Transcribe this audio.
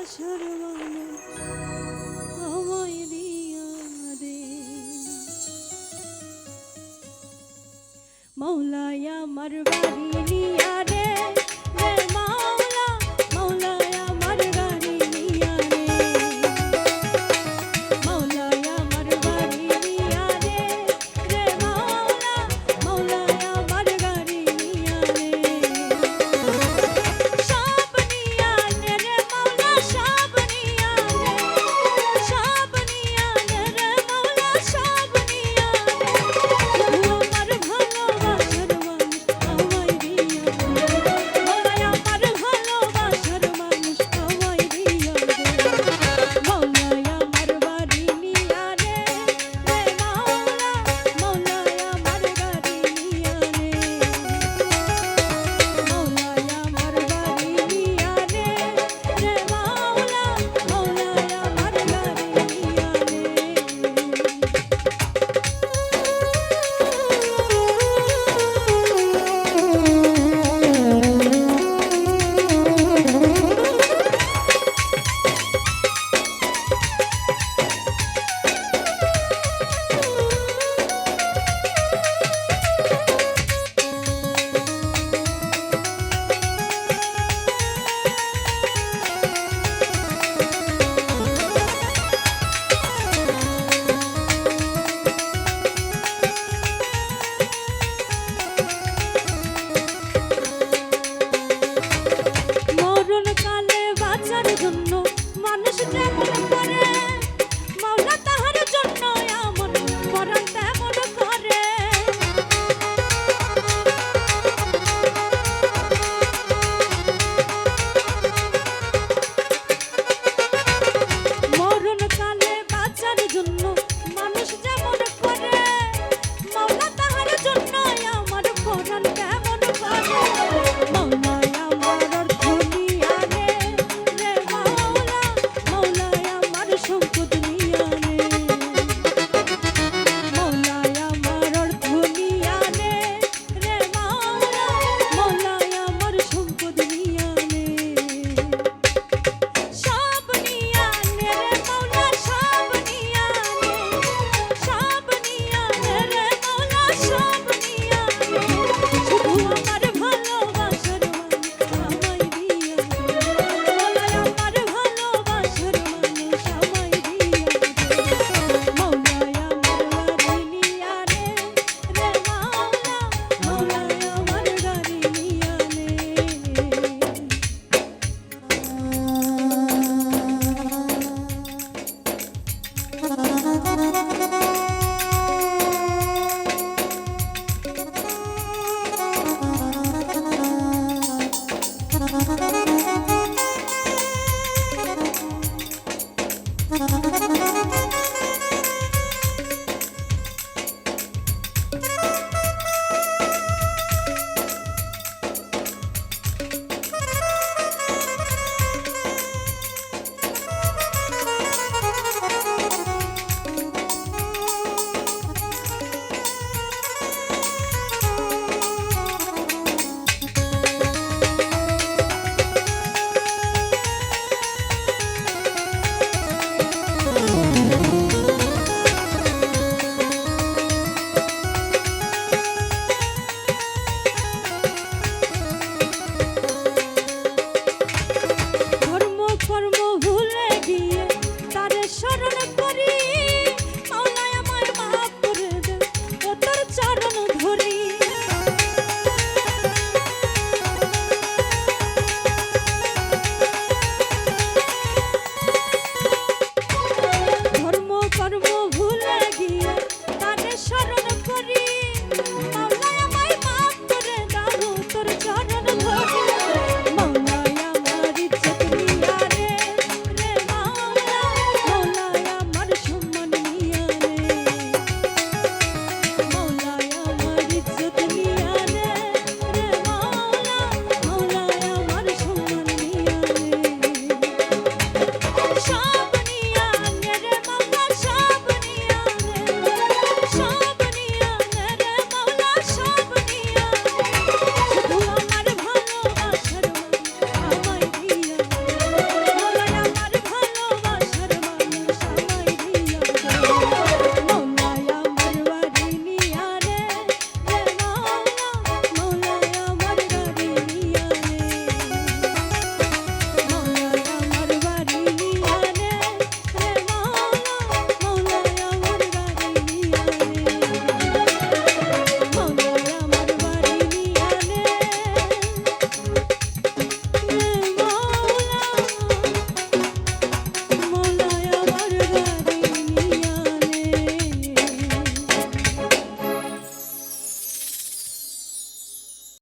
ভালোবাসার মানুষ আমায় দিয়া দে মৌলাই আমার বাড়ি নিয়া রে রে মাওলা মৌলাই আমার বাড়ি নিয়া রে মৌলাই আমার বাড়ি নিয়া রে রে মাওলা মৌলাই আমার বাড়ি নিয়া রে সব নিয়া রে রে মাওলা সব নিয়া রে সব নিয়া রে রে মাওলা সব নিয়া রে আমার ভালোবাসার মানুষ আমায় দিয়া মৌলাই আমার ভালোবাসার মানুষ আমায় দিয়া মৌলাই আমার বাড়ি নিয়া রে রে মাওলা মৌলাই আমার বাড়ি নিয়া রে মৌলাই আমার বাড়ি নিয়া রে রে মাওলা মৌলাই আমার বাড়ি নিয়া মরণ কালে বাঁচার জন্য